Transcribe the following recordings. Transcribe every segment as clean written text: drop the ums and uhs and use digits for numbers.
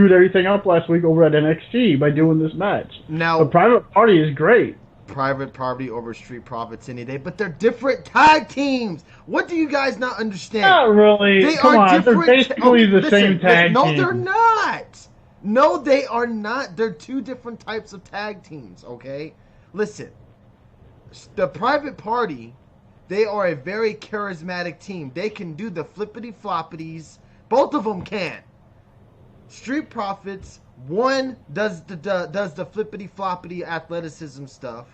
screwed everything up last week over at NXT by doing this match. Now, But Private Party is great. Private Party over Street Profits any day, but they're different tag teams. What do you guys not understand? Not really. They Come are on, they're different. basically the Listen, same tag no, team. they're not. No, they are not. They're two different types of tag teams, okay? Listen, the Private Party, they are a very charismatic team. They can do the flippity floppities. Both of them can. Street Profits, one does the flippity floppity athleticism stuff,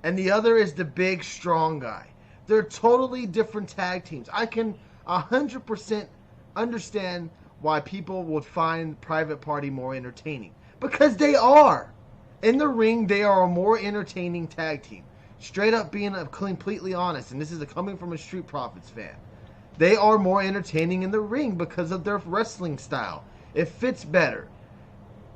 and the other is the big strong guy. They're totally different tag teams. I can 100% understand why people would find Private Party more entertaining, because they are. In the ring, they are a more entertaining tag team. Straight up being completely honest, and this is coming from a Street Profits fan. They are more entertaining in the ring because of their wrestling style. It fits better.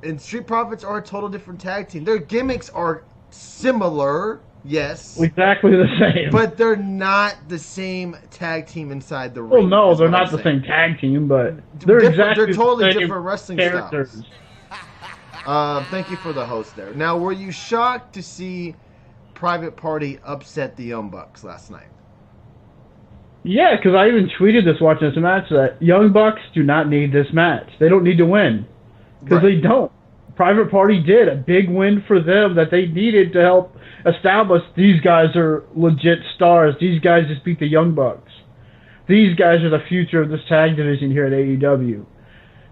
And Street Profits are a total different tag team. Their gimmicks are similar, yes. Exactly the same. But they're not the same tag team inside the ring. Well, no, they're not the same tag team, but they're exactly they're totally the same different wrestling characters. styles. Thank you for the host there. Now, were you shocked to see Private Party upset the Young Bucks last night? Yeah, because I even tweeted this watching this match that Young Bucks do not need this match. They don't need to win. Because they don't. Private Party did a big win for them that they needed to help establish these guys are legit stars. These guys just beat the Young Bucks. These guys are the future of this tag division here at AEW.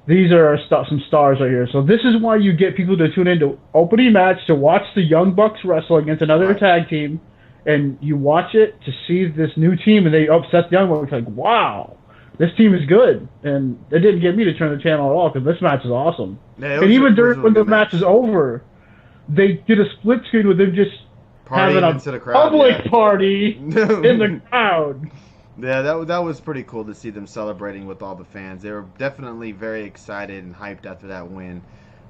These are some stars right here. So this is why you get people to tune into opening match to watch the Young Bucks wrestle against another tag team. And you watch it to see this new team, and they upset the Young Bucks. Like, wow, this team is good. And it didn't get me to turn the channel at all because this match is awesome. Yeah, and even during when the match is over, they did a split screen with them just having a public party in the crowd. Yeah, that was pretty cool to see them celebrating with all the fans. They were definitely very excited and hyped after that win.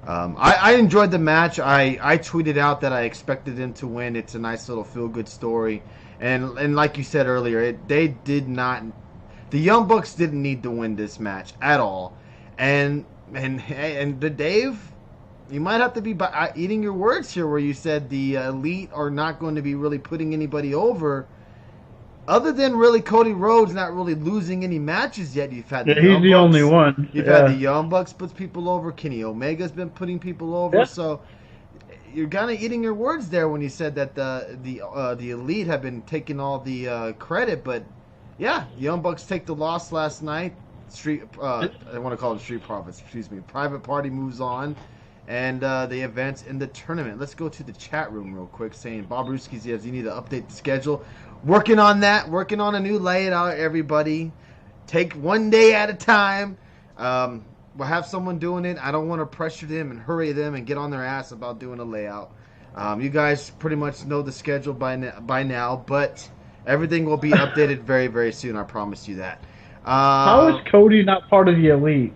I enjoyed the match. I tweeted out that I expected them to win. It's a nice little feel-good story. And like you said earlier, they did not... The Young Bucks didn't need to win this match at all. And the Dave, you might have to be eating your words here where you said the Elite are not going to be really putting anybody over. Other than really Cody Rhodes not really losing any matches yet, you've had the Young Bucks. He's the only one. You've had the Young Bucks puts people over. Kenny Omega's been putting people over. Yeah. So you're kind of eating your words there when you said that the Elite have been taking all the credit. But yeah, Young Bucks take the loss last night. I want to call it Street Profits. Excuse me. Private Party moves on. And the events in the tournament. Let's go to the chat room real quick saying, Bob Ruski says you need to update the schedule. Working on that. Working on a new layout, everybody. Take one day at a time. We'll have someone doing it. I don't want to pressure them and hurry them and get on their ass about doing a layout. You guys pretty much know the schedule by now, but everything will be updated very, very soon. I promise you that. How is Cody not part of the Elite?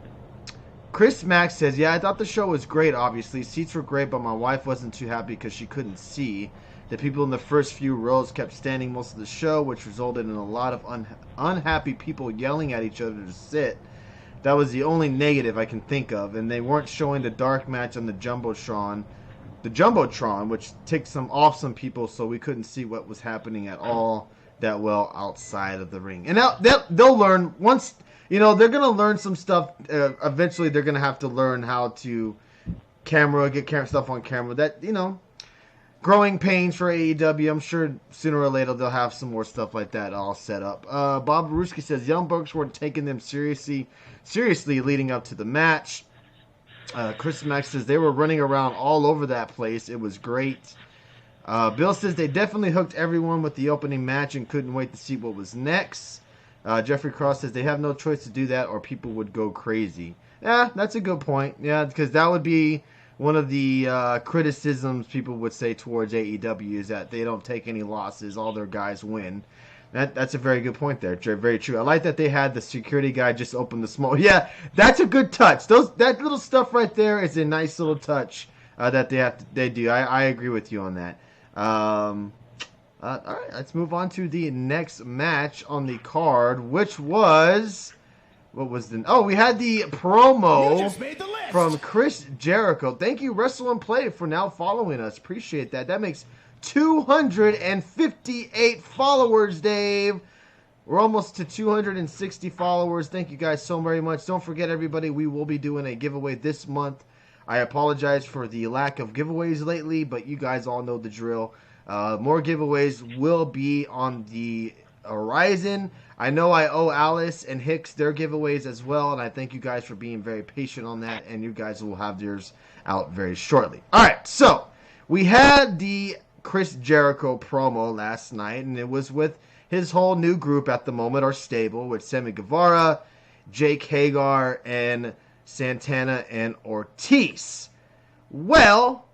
Chris Mack says, yeah, I thought the show was great, obviously. Seats were great, but my wife wasn't too happy because she couldn't see. The people in the first few rows kept standing most of the show, which resulted in a lot of unhappy people yelling at each other to sit. That was the only negative I can think of. And they weren't showing the dark match on the Jumbotron, which takes off some people, so we couldn't see what was happening at all that well outside of the ring. And now they'll learn once... they're going to learn some stuff. Eventually, they're going to have to learn how to get stuff on camera. That, growing pains for AEW. I'm sure sooner or later they'll have some more stuff like that all set up. Bob Ruski says, Young Bucks weren't taking them seriously leading up to the match. Chris Max says, they were running around all over that place. It was great. Bill says, they definitely hooked everyone with the opening match and couldn't wait to see what was next. Jeffrey Cross says they have no choice to do that or people would go crazy. Yeah, that's a good point. Yeah, because that would be one of the criticisms people would say towards AEW is that they don't take any losses. All their guys win. That's a very good point there. Very true. I like that they had the security guy just open the small. Yeah, that's a good touch. That little stuff right there is a nice little touch that they do. I agree with you on that. All right, let's move on to the next match on the card, which was What was the... Oh, we had the promo from Chris Jericho. Thank you, Wrestle and Play, for now following us. Appreciate that. That makes 258 followers, Dave. We're almost to 260 followers. Thank you guys so very much. Don't forget, everybody, we will be doing a giveaway this month. I apologize for the lack of giveaways lately, but you guys all know the drill. More giveaways will be on the horizon. I know I owe Alice and Hicks their giveaways as well, and I thank you guys for being very patient on that, and you guys will have yours out very shortly. All right, so we had the Chris Jericho promo last night, and it was with his whole new group at the moment, or stable, with Sammy Guevara, Jake Hagar, and Santana and Ortiz. Well,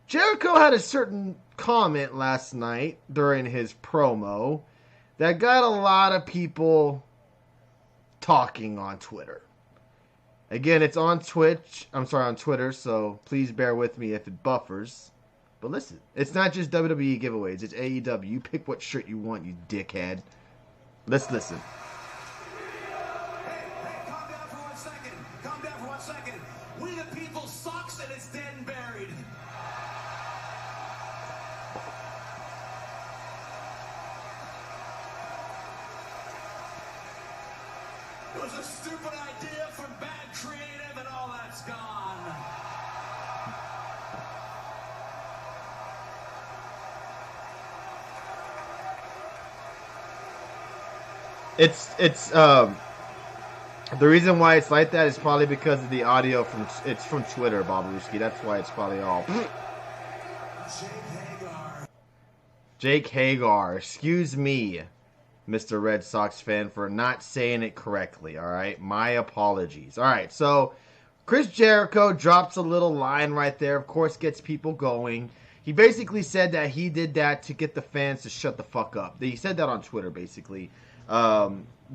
Jericho had a certain comment last night during his promo that got a lot of people talking on Twitter. Again, it's on on Twitter, so please bear with me if it buffers. But listen, it's not just WWE giveaways, it's AEW. You pick what shirt you want, you dickhead. Let's listen. Hey, calm down for 1 second. Calm down for 1 second. We the people sucks and it's dead and buried. It was a stupid idea from bad creative and all that's gone. It's the reason why it's like that is probably because of the audio from Twitter, Bobaruski. That's why it's probably all Jake Hagar. Excuse me, Mr. Red Sox fan, for not saying it correctly. All right, my apologies. All right, so Chris Jericho drops a little line right there. Of course, gets people going. He basically said that he did that to get the fans to shut the fuck up. He said that on Twitter, basically.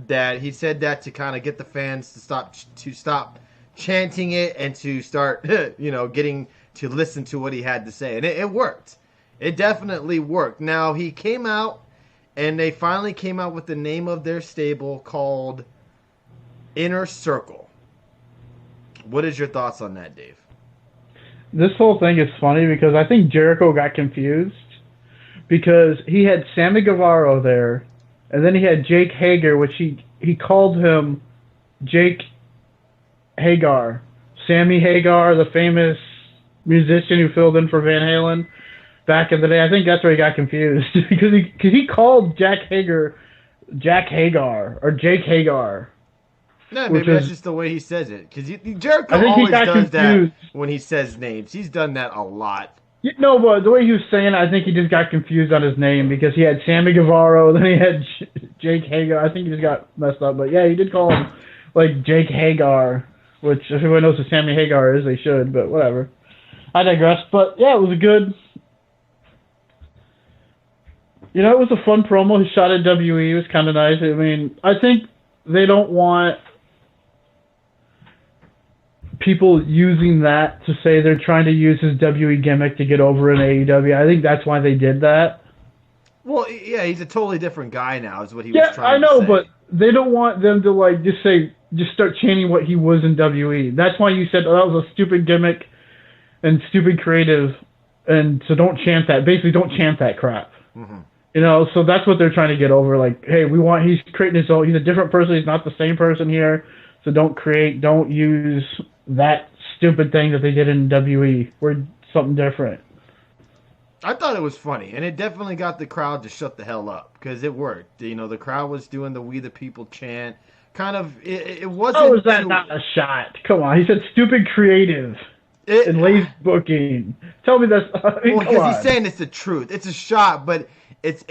That he said that to kind of get the fans to stop chanting it and to start, getting to listen to what he had to say. And it worked. It definitely worked. Now, he came out, and they finally came out with the name of their stable called Inner Circle. What is your thoughts on that, Dave? This whole thing is funny because I think Jericho got confused because he had Sammy Guevara there, and then he had Jake Hager, which he called him Jake Hagar. Sammy Hagar, the famous musician who filled in for Van Halen back in the day. I think that's where he got confused because he called Jack Hagar or Jake Hagar. No, maybe that's just the way he says it. Because Jericho always does that when he says names. He's done that a lot. No, but the way he was saying it, I think he just got confused on his name because he had Sammy Guevara, then he had Jake Hagar. I think he just got messed up. But yeah, he did call him like Jake Hagar, which if everyone knows who Sammy Hagar is, they should, but whatever. I digress. But yeah, it was a good... it was a fun promo. He shot at WE. It was kind of nice. I mean, I think they don't want people using that to say they're trying to use his WE gimmick to get over in AEW. I think that's why they did that. Well, yeah, he's a totally different guy now, is what he was trying to say. Yeah, I know, but they don't want them to, just start chanting what he was in WE. That's why you said, that was a stupid gimmick and stupid creative, and so don't chant that. Basically, don't chant that crap. Mm-hmm. So that's what they're trying to get over. Like, hey, he's creating his own, he's a different person, he's not the same person here, so don't use that stupid thing that they did in WE. We're something different. I thought it was funny, and it definitely got the crowd to shut the hell up, because it worked. The crowd was doing the We the People chant. Kind of, it wasn't... How is that not a shot? Come on, he said stupid creative and lazy booking. Tell me that's... because he's saying it's the truth. It's a shot, but it's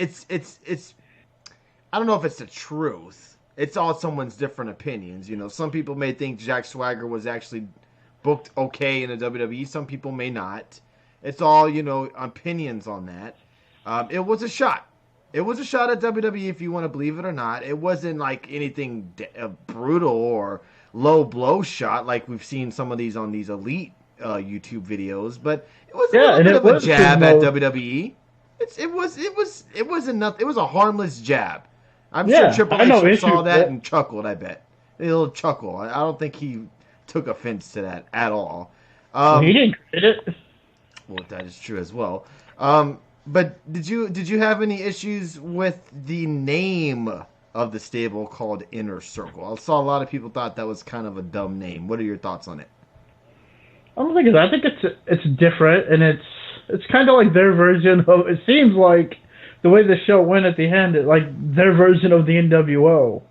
I don't know if it's the truth. It's all someone's different opinions. Some people may think Jack Swagger was actually booked okay in the WWE. Some people may not. It's all, opinions on that. It was a shot. It was a shot at WWE if you want to believe it or not. It wasn't like anything brutal or low blow shot like we've seen some of these on these elite YouTube videos. But it was a little bit of a jab at WWE. It was a harmless jab. I'm sure Triple H saw that and chuckled, I bet. a little chuckle. I don't think he took offense to that at all. Well, he didn't create it. Well, that is true as well. But did you have any issues with the name of the stable called Inner Circle? I saw a lot of people thought that was kind of a dumb name. What are your thoughts on it? I don't think it's. I think it's different, and it's kind of like their version of. It seems like the way the show went at the end, like their version of the NWO.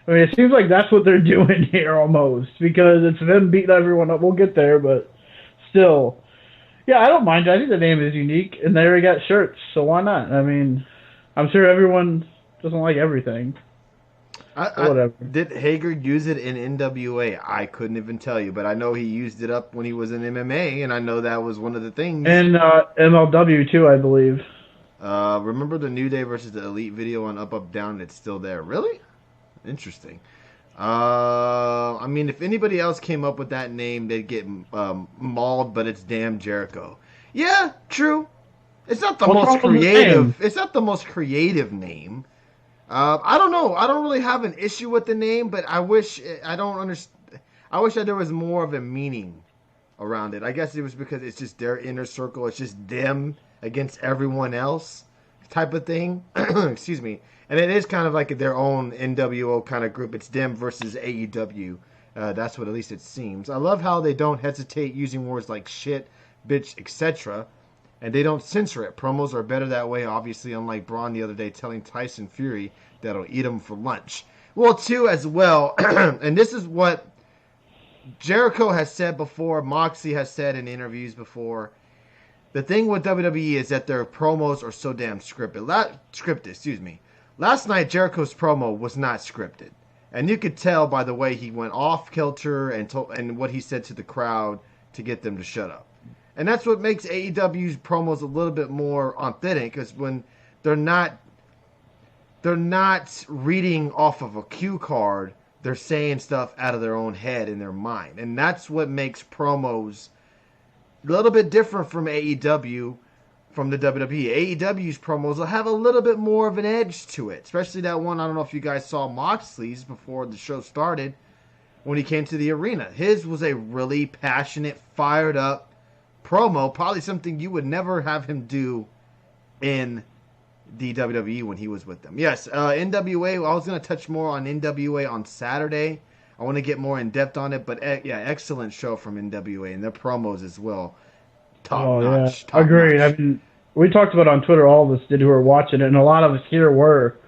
I mean, it seems like that's what they're doing here almost, because it's them beating everyone up. We'll get there, but still. Yeah, I don't mind. I think the name is unique, and they already got shirts, so why not? I mean, I'm sure everyone doesn't like everything. Whatever. Did Hager use it in NWA? I couldn't even tell you, but I know he used it up when he was in MMA, and I know that was one of the things. And MLW too, I believe. Remember the New Day versus the Elite video on Up Up Down? It's still there. Really? Interesting. I mean, if anybody else came up with that name, they'd get mauled, but it's damn Jericho. Yeah, true. It's not the most creative. It's not the most creative name. I don't know. I don't really have an issue with the name, but I wish I don't understand. I wish that there was more of a meaning around it. I guess it was because it's just their inner circle. It's just them against everyone else type of thing. Excuse me. And it is kind of like their own NWO kind of group. It's them versus AEW. That's what at least it seems. I love how they don't hesitate using words like shit, bitch, etc. And they don't censor it. Promos are better that way, obviously, unlike Braun the other day telling Tyson Fury that'll eat him for lunch. Well, too, as well, and this is what Jericho has said before, Moxley has said in interviews before. The thing with WWE is that their promos are so damn scripted. Last night, Jericho's promo was not scripted. And you could tell by the way he went off kilter and what he said to the crowd to get them to shut up. And that's what makes AEW's promos a little bit more authentic, because when they're not reading off of a cue card, they're saying stuff out of their own head in their mind. And that's what makes promos a little bit different from AEW, from the WWE. AEW's promos will have a little bit more of an edge to it, especially that one. I don't know if you guys saw Moxley's before the show started when he came to the arena. His was a really passionate, fired up promo, probably something you would never have him do in the WWE when he was with them. Yes, NWA, I was going to touch more on NWA on Saturday. I want to get more in depth on it, but yeah, excellent show from NWA, and their promos as well. Top notch. Yeah. Agreed. I mean, we talked about it on Twitter, all of us did who were watching it, and a lot of us here were.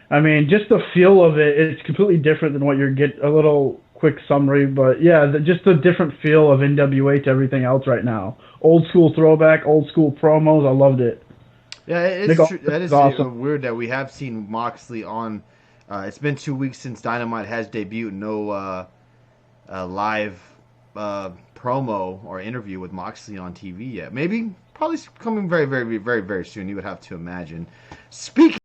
I mean, just the feel of it, it's completely different than what you're getting. A little quick summary, but yeah, just the different feel of NWA to everything else right now. Old school throwback, old school promos. I loved it. Yeah, it's true. That is awesome. Weird that we have seen Moxley on. It's been 2 weeks since Dynamite has debuted. No live promo or interview with Moxley on TV yet. Maybe, probably coming very, very, very, very soon. You would have to imagine. Speaking.